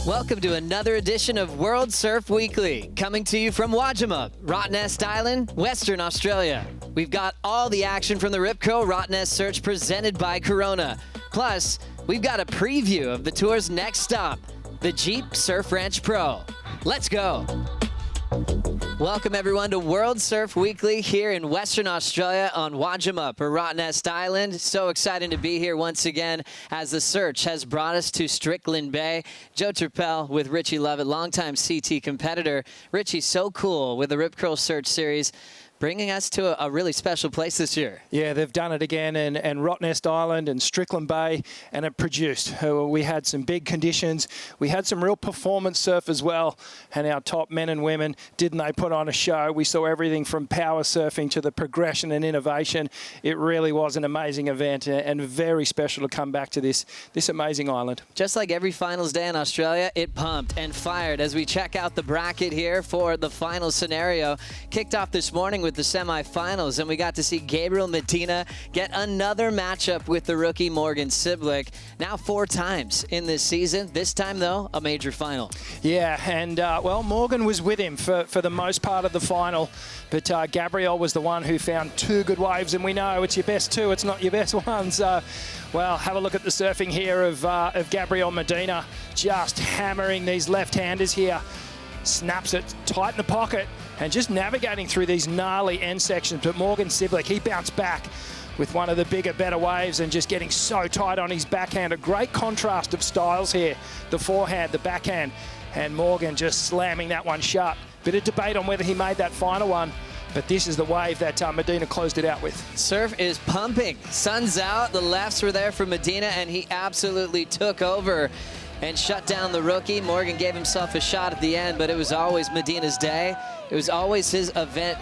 Welcome to another edition of World Surf Weekly, coming to you from Wadjemup, Rottnest Island, Western Australia. We've got all the action from the Rip Curl Rottnest Search presented by Corona. Plus, we've got a preview of the tour's next stop, the Jeep Surf Ranch Pro. Let's go. Welcome everyone to World Surf Weekly here in Western Australia on Wadjemup or Rottnest Island. So excited to be here once again as the search has brought us to Strickland Bay. Joe Turpel with Richie Lovett, longtime CT competitor. Richie, so cool with the Rip Curl Search series, bringing us to a really special place this year. Yeah, they've done it again, and Rottnest Island and Strickland Bay, and it produced. We had some big conditions. We had some real performance surf as well, and our top men and women, didn't they put on a show? We saw everything from power surfing to the progression and innovation. It really was an amazing event, and very special to come back to this amazing island. Just like every finals day in Australia, it pumped and fired as we check out the bracket here for the final scenario. Kicked off this morning with the semifinals, and we got to see Gabriel Medina get another matchup with the rookie Morgan Siblick. Now 4 times in this season. This time, though, a major final. Yeah, and well, Morgan was with him for the most part of the final, but Gabriel was the one who found 2 good waves, and we know it's your best 2, it's not your best ones. Well, have a look at the surfing here of Gabriel Medina, just hammering these left-handers here. Snaps it tight in the pocket and just navigating through these gnarly end sections. But Morgan Siblick, he bounced back with one of the bigger, better waves and just getting so tight on his backhand. A great contrast of styles here. The forehand, the backhand, and Morgan just slamming that one shut. Bit of debate on whether he made that final one, but this is the wave that Medina closed it out with. Surf is pumping. Sun's out. The lefts were there for Medina, and he absolutely took over and shut down the rookie. Morgan gave himself a shot at the end, but it was always Medina's day. It was always his event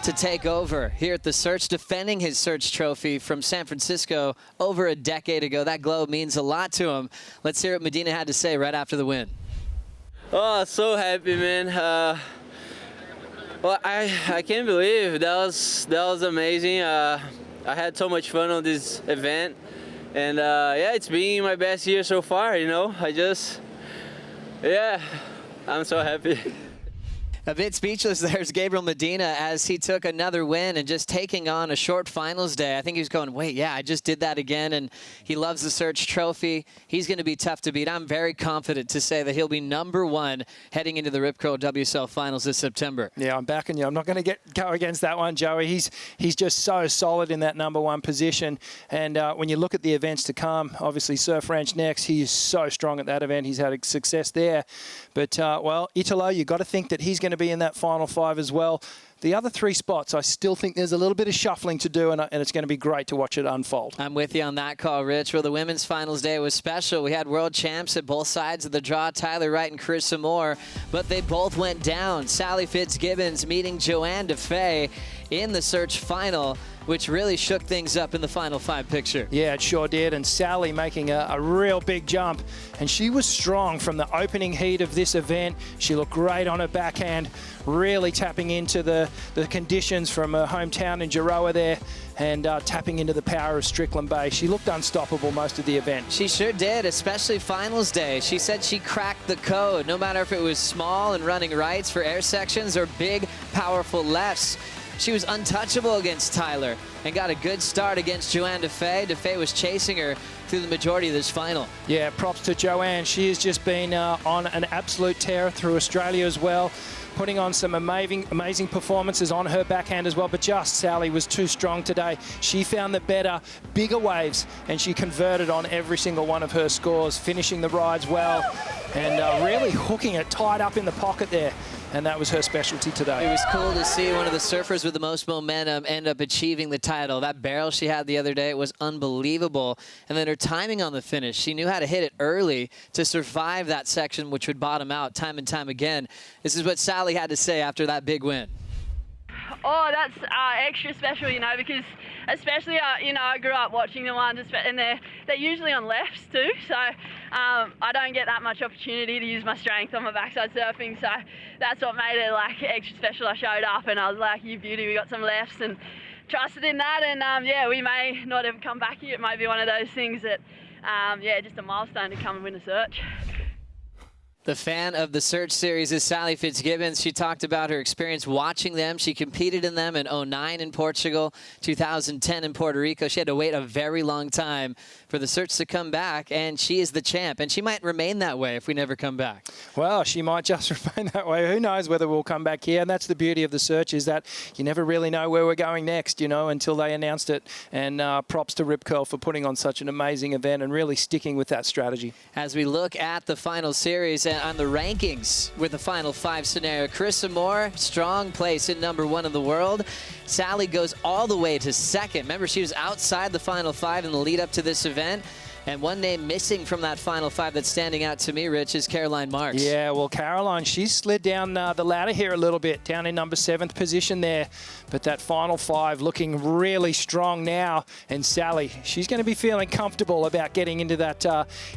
to take over here at the Search, defending his Search trophy from San Francisco over a decade ago. That glow means a lot to him. Let's hear what Medina had to say right after the win. Oh, so happy, man. Well, I can't believe that was amazing. I had so much fun on this event. And yeah, it's been my best year so far, you know. I'm so happy. A bit speechless there's Gabriel Medina as he took another win and just taking on a short finals day. I think he was going, wait, yeah, I just did that again, and he loves the Search trophy. He's going to be tough to beat. I'm very confident to say that he'll be #1 heading into the Rip Curl WSL finals this September. Yeah, I'm backing you. I'm not going to go against that one, Joey. He's just so solid in that #1 position. And when you look at the events to come, obviously Surf Ranch next, he is so strong at that event. He's had a success there. But, well, Italo, you've got to think that he's going to be in that final 5 as well. The other 3 spots, I still think there's a little bit of shuffling to do, and it's going to be great to watch it unfold. I'm with you on that call, Rich. Well, the women's finals day was special. We had world champs at both sides of the draw, Tyler Wright and Carissa Moore, but they both went down. Sally Fitzgibbons meeting Joanne DeFay in the Search final, which really shook things up in the final 5 picture. Yeah, it sure did. And Sally making a real big jump. And she was strong from the opening heat of this event. She looked great on her backhand, really tapping into the conditions from her hometown in Jiroa there, and tapping into the power of Strickland Bay. She looked unstoppable most of the event. She sure did, especially finals day. She said she cracked the code, no matter if it was small and running rights for air sections or big, powerful lefts. She was untouchable against Tyler and got a good start against Joanne DeFay. DeFay was chasing her through the majority of this final. Yeah, props to Joanne. She has just been on an absolute tear through Australia as well, putting on some amazing performances on her backhand as well, but just Sally was too strong today. She found the better, bigger waves, and she converted on every single one of her scores, finishing the rides well, and really hooking it tight up in the pocket there. And that was her specialty today. It was cool to see one of the surfers with the most momentum end up achieving the title. That barrel she had the other day was unbelievable. And then her timing on the finish, she knew how to hit it early to survive that section, which would bottom out time and time again. This is what Sally had to say after that big win. Oh, that's extra special, you know, because especially, you know, I grew up watching the ones, and they're usually on lefts too, so I don't get that much opportunity to use my strength on my backside surfing, so that's what made it like extra special. I showed up and I was like, you beauty, we got some lefts, and trusted in that, and yeah, we may not ever come back here. It may be one of those things that, yeah, just a milestone to come and win a search. The fan of the Search series is Sally Fitzgibbons. She talked about her experience watching them. She competed in them in 2009 in Portugal, 2010 in Puerto Rico. She had to wait a very long time for the Search to come back, and she is the champ. And she might remain that way if we never come back. Well, she might just remain that way. Who knows whether we'll come back here. And that's the beauty of the Search, is that you never really know where we're going next, you know, until they announced it. And props to Rip Curl for putting on such an amazing event and really sticking with that strategy. As we look at the final series and on the rankings with the final 5 scenario, Carissa Moore, strong place in #1 in the world. Sally goes all the way to 2nd. Remember, she was outside the final 5 in the lead up to this event. And one name missing from that final 5 that's standing out to me, Rich, is Caroline Marks. Yeah, well, Caroline, she's slid down the ladder here a little bit, down in #7th position there. But that final 5 looking really strong now. And Sally, she's going to be feeling comfortable about getting into that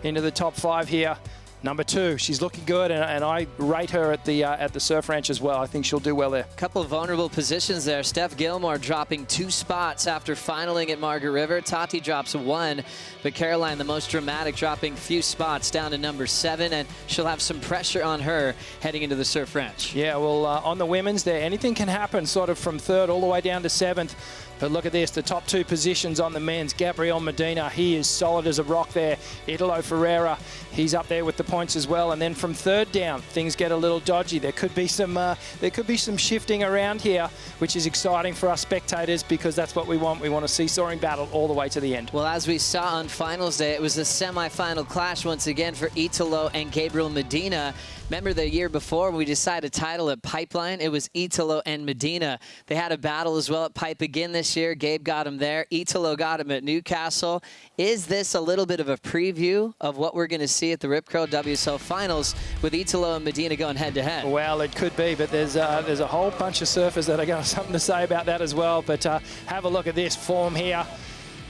into the top 5 here. #2, she's looking good, and I rate her at the Surf Ranch as well. I think she'll do well there. Couple of vulnerable positions there. Steph Gilmore dropping 2 spots after finaling at Margaret River. Tati drops 1, but Caroline, the most dramatic, dropping few spots down to #7, and she'll have some pressure on her heading into the Surf Ranch. Yeah, well, on the women's there, anything can happen sort of from 3rd all the way down to 7th. But look at this, the top 2 positions on the men's. Gabriel Medina, he is solid as a rock there. Italo Ferreira, he's up there with the points as well. And then from 3rd down, things get a little dodgy. There could be some shifting around here, which is exciting for us spectators, because that's what we want. We want a seesawing battle all the way to the end. Well, as we saw on finals day, it was a semi-final clash once again for Italo and Gabriel Medina. Remember the year before when we decided title at Pipeline? It was Italo and Medina. They had a battle as well at Pipe again this year. Gabe got him there. Italo got him at Newcastle. Is this a little bit of a preview of what we're going to see at the Rip Curl WSL Finals with Italo and Medina going head-to-head? Well, it could be, but there's a whole bunch of surfers that are going to have something to say about that as well. But have a look at this form here.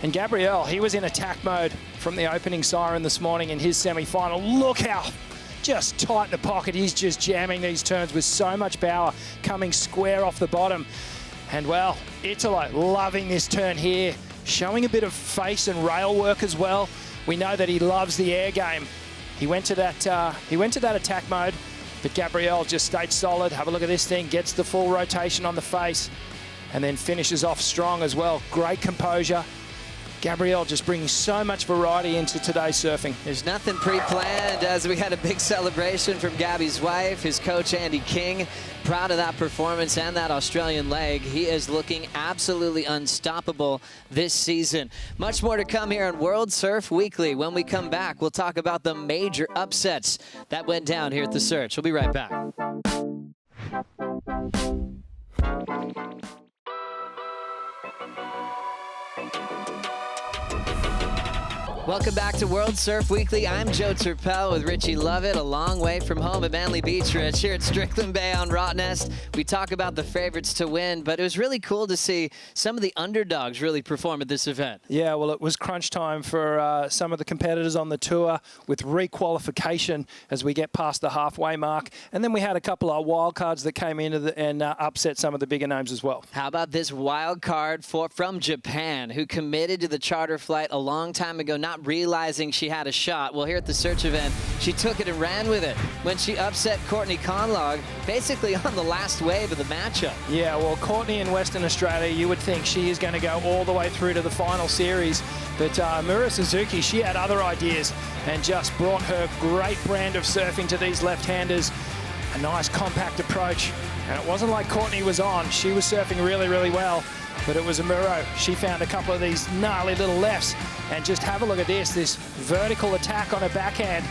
And Gabriel, he was in attack mode from the opening siren this morning in his semi-final. Look how just tight in the pocket. He's just jamming these turns with so much power, coming square off the bottom. And, well, Italo loving this turn here, showing a bit of face and rail work as well. We know that he loves the air game. He went to that attack mode, but Gabriel just stayed solid. Have a look at this thing, gets the full rotation on the face, and then finishes off strong as well. Great composure. Gabriel just bringing so much variety into today's surfing. There's nothing pre-planned, as we had a big celebration from Gabby's wife, his coach Andy King. Proud of that performance and that Australian leg. He is looking absolutely unstoppable this season. Much more to come here on World Surf Weekly. When we come back, we'll talk about the major upsets that went down here at the Search. We'll be right back. Welcome back to World Surf Weekly. I'm Joe Turpel with Richie Lovett, a long way from home at Manly Beach, Rich, here at Strickland Bay on Rottnest. We talk about the favorites to win, but it was really cool to see some of the underdogs really perform at this event. Yeah, well, it was crunch time for some of the competitors on the tour with requalification as we get past the halfway mark. And then we had a couple of wild cards that came in and upset some of the bigger names as well. How about this wild card from Japan, who committed to the charter flight a long time ago, not realizing she had a shot. Well, here at the Search event, she took it and ran with it when she upset Courtney Conlog, basically on the last wave of the matchup. Yeah, well, Courtney in Western Australia, you would think she is going to go all the way through to the final series. But Mura Suzuki, she had other ideas and just brought her great brand of surfing to these left-handers. A nice compact approach. And it wasn't like Courtney was on. She was surfing really, really well. But it was Amuro. She found a couple of these gnarly little lefts. And just have a look at this vertical attack on her backhand.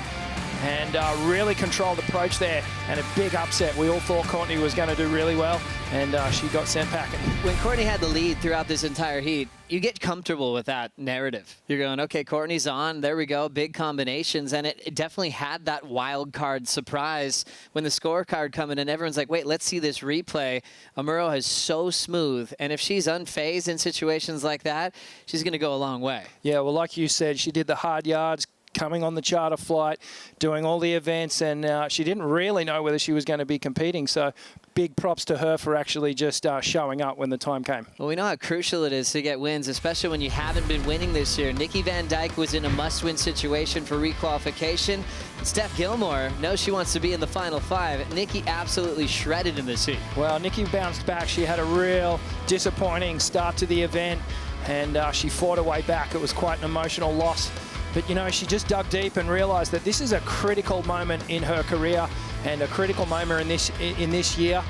And really controlled approach there. And a big upset. We all thought Courtney was going to do really well. And she got sent packing. When Courtney had the lead throughout this entire heat, you get comfortable with that narrative. You're going, okay, Courtney's on. There we go. Big combinations. And it definitely had that wild card surprise when the scorecard coming in. Everyone's like, wait, let's see this replay. Amuro is so smooth. And if she's unfazed in situations like that, she's going to go a long way. Yeah, well, like you said, she did the hard yards, coming on the charter flight, doing all the events, and she didn't really know whether she was going to be competing. So big props to her for actually just showing up when the time came. Well, we know how crucial it is to get wins, especially when you haven't been winning this year. Nikki Van Dijk was in a must-win situation for requalification. Steph Gilmore knows she wants to be in the Final Five. Nikki absolutely shredded in this heat. Well, Nikki bounced back. She had a real disappointing start to the event, and she fought her way back. It was quite an emotional loss. But, you know, she just dug deep and realized that this is a critical moment in her career and a critical moment in this year.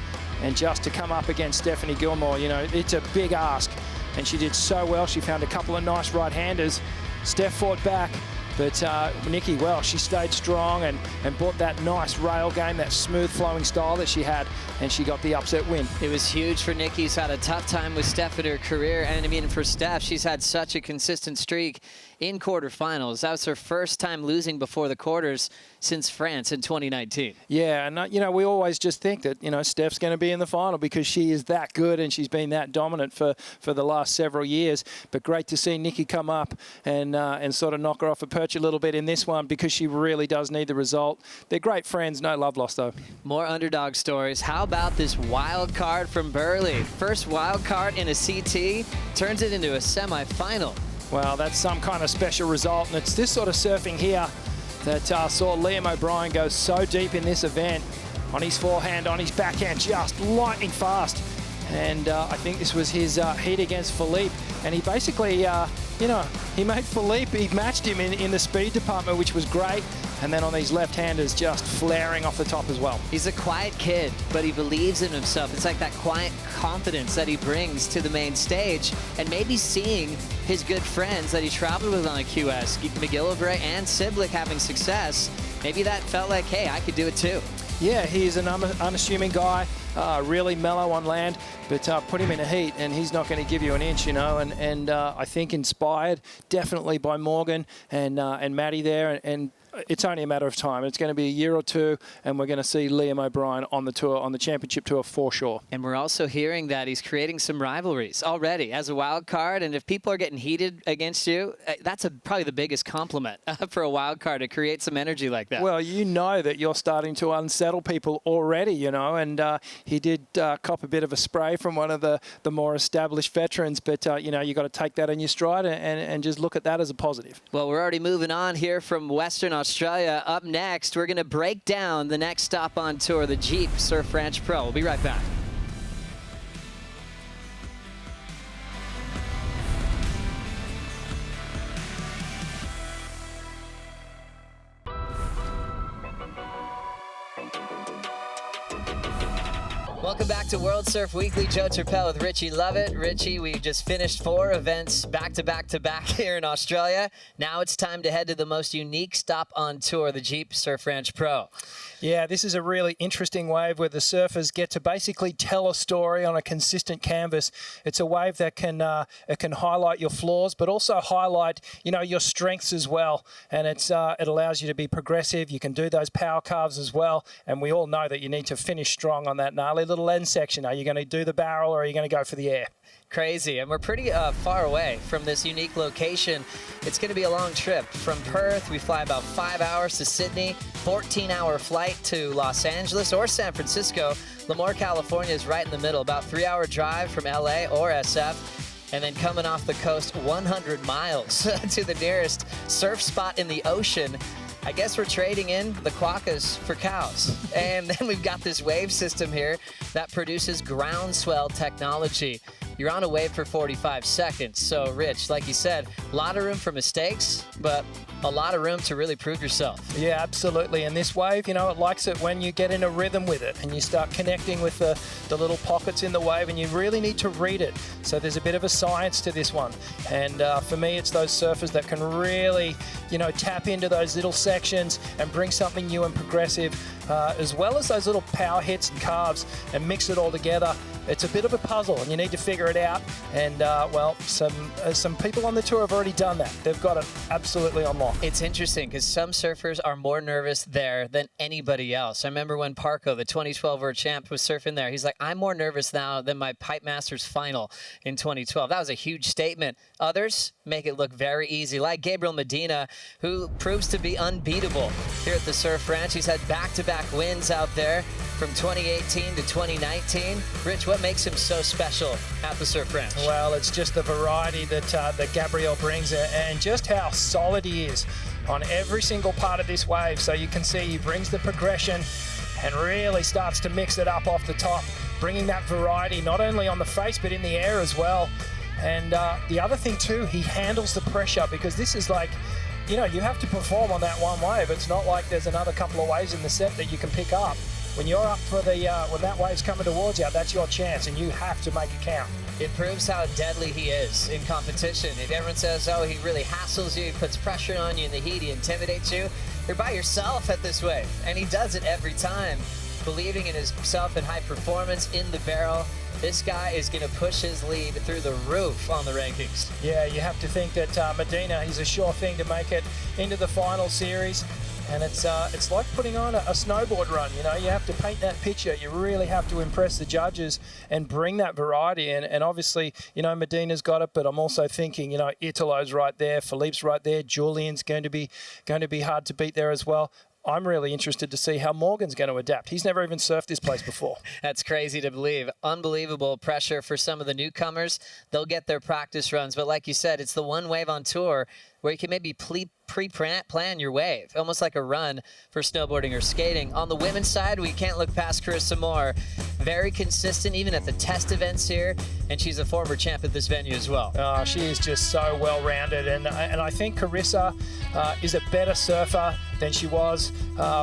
And just to come up against Stephanie Gilmore, you know, it's a big ask. And she did so well. She found a couple of nice right-handers. Steph fought back. But Nikki, well, she stayed strong and brought that nice rail game, that smooth flowing style that she had, and she got the upset win. It was huge for Nikki. She's had a tough time with Steph in her career, and I mean for Steph, she's had such a consistent streak in quarterfinals. That was her first time losing before the quarters since France in 2019. Yeah, and you know, we always just think that, you know, Steph's going to be in the final because she is that good and she's been that dominant for the last several years. But great to see Nikki come up and sort of knock her off a perch a little bit in this one because she really does need the result. They're great friends, no love lost though. More underdog stories. How about this wild card from Burley? First wild card in a CT turns it into a semi-final. Well, that's some kind of special result, and it's this sort of surfing here that saw Liam O'Brien go so deep in this event on his forehand, on his backhand, just lightning fast. And I think this was his heat against Philippe, and he basically, you know, he made Philippe, he matched him in the speed department, which was great. And then on these left-handers, just flaring off the top as well. He's a quiet kid, but he believes in himself. It's like that quiet confidence that he brings to the main stage, and maybe seeing his good friends that he traveled with on a QS, McGillivray and Siblick, having success, maybe that felt like, hey, I could do it too. Yeah, he's an unassuming guy, really mellow on land, but put him in a heat and he's not going to give you an inch, you know, and I think inspired definitely by Morgan and Maddie there, and it's only a matter of time. It's going to be a year or two, and we're going to see Liam O'Brien on the tour, on the championship tour for sure. And we're also hearing that he's creating some rivalries already as a wild card. And if people are getting heated against you, that's probably the biggest compliment for a wild card, to create some energy like that. Well, you know that you're starting to unsettle people already, you know, and he did cop a bit of a spray from one of the more established veterans, but, you know, you got to take that in your stride and just look at that as a positive. Well, we're already moving on here from Western Australia. Up next, we're going to break down the next stop on tour, the Jeep Surf Ranch Pro. We'll be right back. Welcome back to World Surf Weekly. Joe Turpel with Richie Lovett. Richie, we just finished 4 events back to back here in Australia. Now it's time to head to the most unique stop on tour, the Jeep Surf Ranch Pro. Yeah, this is a really interesting wave where the surfers get to basically tell a story on a consistent canvas. It's a wave that can highlight your flaws, but also highlight, you know, your strengths as well. And it allows you to be progressive. You can do those power carves as well. And we all know that you need to finish strong on that gnarly little end section. Are you going to do the barrel or are you going to go for the air? Crazy, and we're pretty far away from this unique location. It's going to be a long trip. From Perth, we fly about 5 hours to Sydney, 14-hour flight to Los Angeles or San Francisco. Lemoore, California is right in the middle, about 3-hour drive from LA or SF. And then coming off the coast, 100 miles to the nearest surf spot in the ocean. I guess we're trading in the quokkas for cows. And then we've got this wave system here that produces groundswell technology. You're on a wave for 45 seconds. So, Rich, like you said, a lot of room for mistakes, but a lot of room to really prove yourself. Yeah, absolutely. And this wave, you know, it likes it when you get in a rhythm with it and you start connecting with the little pockets in the wave, and you really need to read it. So there's a bit of a science to this one. And for me, it's those surfers that can really, you know, tap into those little sections and bring something new and progressive, as well as those little power hits and carves, and mix it all together. It's a bit of a puzzle, and you need to figure it out. And, well, some people on the tour have already done that. They've got it absolutely on lock. It's interesting because some surfers are more nervous there than anybody else. I remember when Parko, the 2012 World Champ, was surfing there. He's like, I'm more nervous now than my Pipe Masters final in 2012. That was a huge statement. Others, make it look very easy, like Gabriel Medina, who proves to be unbeatable here at the Surf Ranch. He's had back-to-back wins out there from 2018 to 2019. Rich, what makes him so special at the Surf Ranch? Well, it's just the variety that Gabriel brings and just how solid he is on every single part of this wave. So you can see he brings the progression and really starts to mix it up off the top, bringing that variety not only on the face but in the air as well. And the other thing too, he handles the pressure, because this is like, you know, you have to perform on that one wave. It's not like there's another couple of waves in the set that you can pick up. When you're up for the, when that wave's coming towards you, that's your chance, and you have to make it count. It proves how deadly he is in competition. If everyone says, oh, he really hassles you, he puts pressure on you in the heat, he intimidates you, you're by yourself at this wave. And he does it every time, believing in himself and high performance in the barrel. This guy is going to push his lead through the roof on the rankings. Yeah, you have to think that Medina, he's a sure thing to make it into the final series. And it's like putting on a snowboard run. You know, you have to paint that picture. You really have to impress the judges and bring that variety. And obviously, you know, Medina's got it, but I'm also thinking, you know, Italo's right there, Philippe's right there, Julian's going to be hard to beat there as well. I'm really interested to see how Morgan's going to adapt. He's never even surfed this place before. That's crazy to believe. Unbelievable pressure for some of the newcomers. They'll get their practice runs, but like you said, it's the one wave on tour where you can maybe pre-plan your wave, almost like a run for snowboarding or skating. On the women's side, we can't look past Carissa Moore. Very consistent, even at the test events here, and she's a former champ at this venue as well. She is just so well-rounded, and I think Carissa is a better surfer than she was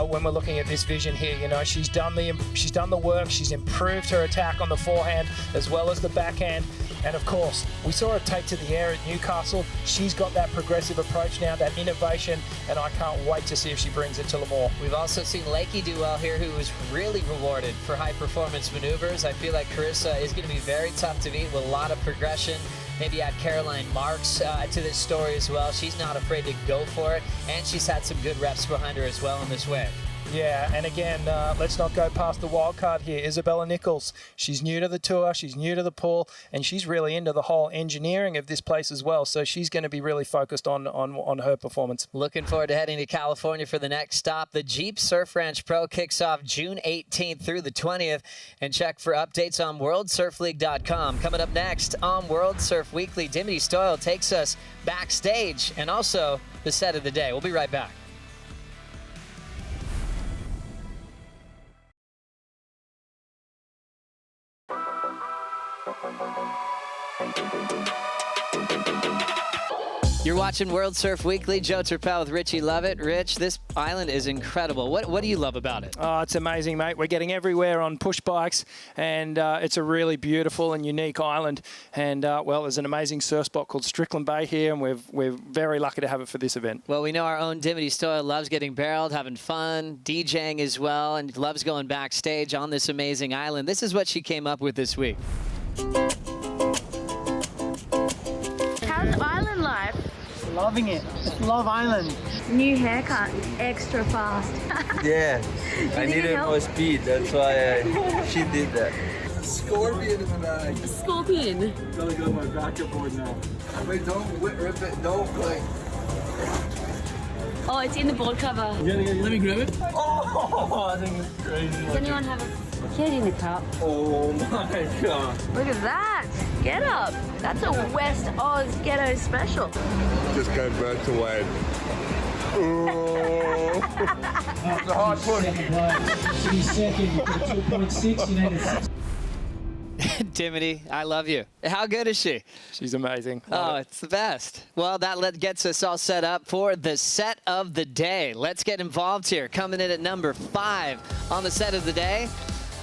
when we're looking at this vision here. You know, she's done the work. She's improved her attack on the forehand as well as the backhand. And of course, we saw her take to the air at Newcastle. She's got that progressive approach now, that innovation, and I can't wait to see if she brings it to Lemoore. We've also seen Lakey do well here, who was really rewarded for high-performance maneuvers. I feel like Carissa is going to be very tough to beat with a lot of progression. Maybe add Caroline Marks to this story as well. She's not afraid to go for it, and she's had some good reps behind her as well on this wave. Yeah, and again, let's not go past the wild card here. Isabella Nichols, she's new to the tour, she's new to the pool, and she's really into the whole engineering of this place as well. So she's going to be really focused on her performance. Looking forward to heading to California for the next stop. The Jeep Surf Ranch Pro kicks off June 18th through the 20th. And check for updates on WorldSurfLeague.com. Coming up next on World Surf Weekly, Dimity Stoyle takes us backstage and also the set of the day. We'll be right back. You're watching World Surf Weekly. Joe Turpel with Richie Lovett. Rich, this island is incredible. What do you love about it? Oh, it's amazing, mate. We're getting everywhere on push bikes, and it's a really beautiful and unique island. And, well, there's an amazing surf spot called Strickland Bay here, and we're very lucky to have it for this event. Well, we know our own Dimity Stoyle loves getting barreled, having fun, DJing as well, and loves going backstage on this amazing island. This is what she came up with this week. How's island life? Loving it. It's Love Island. New haircut, extra fast. Yeah, I need needed help? more speed. That's why she did that. Scorpion in the bag. Scorpion. Gotta go to my backup board now. Wait, don't rip it. Don't like. Oh, it's in the board cover. Let me grab it. Oh, I think it's crazy. Does anyone have a kid in the cup? Oh my god. Look at that. Get up. That's a West Oz ghetto special. Just came back to wave. It's a hard push. She's second, 2.6, you need a Dimity, I love you. How good is she? She's amazing. Oh, it's the best. Well, that gets us all set up for the set of the day. Let's get involved here. Coming in at number 5 on the set of the day.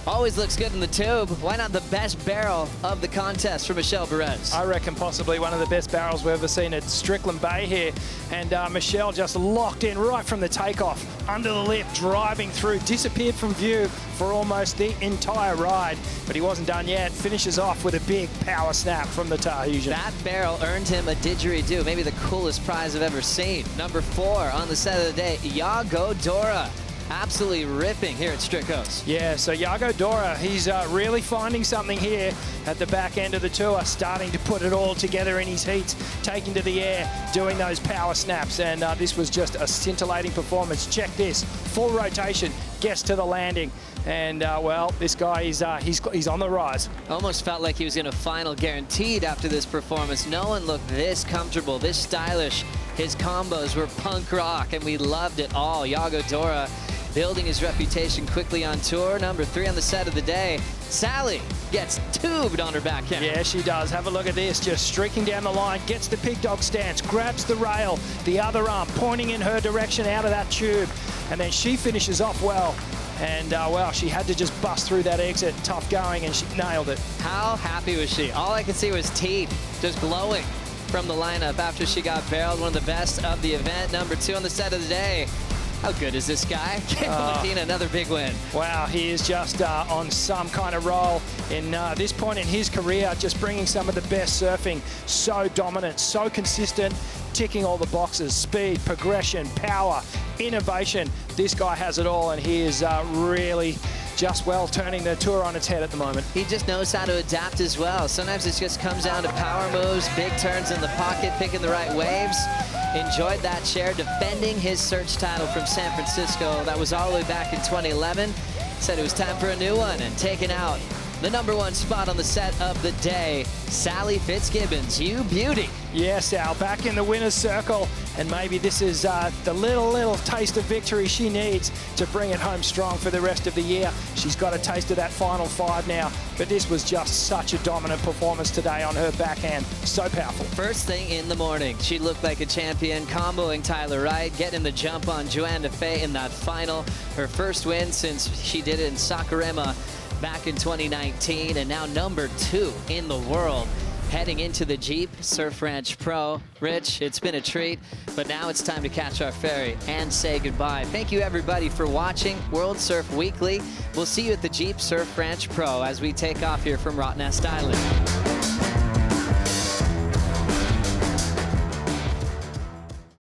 Always looks good in the tube. Why not the best barrel of the contest for Michelle Perez? I reckon possibly one of the best barrels we've ever seen at Strickland Bay here. And Michelle just locked in right from the takeoff, under the lip, driving through, disappeared from view for almost the entire ride. But he wasn't done yet. Finishes off with a big power snap from the Tahitian. That barrel earned him a didgeridoo, maybe the coolest prize I've ever seen. Number 4 on the set of the day, Iago Dora. absolutely ripping here at Stricos. Yeah, so Yago Dora, he's really finding something here at the back end of the tour, starting to put it all together in his heats, taking to the air, doing those power snaps, and this was just a scintillating performance. Check this, full rotation, gets to the landing, and well, this guy is he's on the rise. Almost felt like he was going to final guaranteed after this performance. No one looked this comfortable, this stylish. His combos were punk rock, and we loved it all. Yago Dora building his reputation quickly on tour. Number 3 on the set of the day. Sally gets tubed on her backhand. Yeah, she does. Have a look at this. Just streaking down the line, gets the pig dog stance, grabs the rail, the other arm pointing in her direction out of that tube. And then she finishes off well. And, well, she had to just bust through that exit. Tough going, and she nailed it. How happy was she? All I could see was teeth just glowing from the lineup after she got barreled. One of the best of the event. Number 2 on the set of the day. How good is this guy? Gabriel Medina, another big win. Wow, he is just on some kind of roll in this point in his career, just bringing some of the best surfing. So dominant, so consistent, ticking all the boxes. Speed, progression, power, innovation. This guy has it all, and he is really just, well, turning the tour on its head at the moment. He just knows how to adapt as well. Sometimes it just comes down to power moves, big turns in the pocket, picking the right waves. Enjoyed that share, defending his search title from San Francisco. That was all the way back in 2011. Said it was time for a new one, and taking out the number 1 spot on the set of the day, Sally Fitzgibbons. You beauty. Yes, Al, back in the winner's circle, and maybe this is the little taste of victory she needs to bring it home strong for the rest of the year. She's got a taste of that final 5 now, but this was just such a dominant performance today on her backhand. So powerful. First thing in the morning, she looked like a champion, comboing Tyler Wright, getting the jump on Joanne DeFay in that final. Her first win since she did it in Saquarema back in 2019, and now number 2 in the world. Heading into the Jeep Surf Ranch Pro. Rich, it's been a treat, but now it's time to catch our ferry and say goodbye. Thank you everybody for watching World Surf Weekly. We'll see you at the Jeep Surf Ranch Pro as we take off here from Rottnest Island.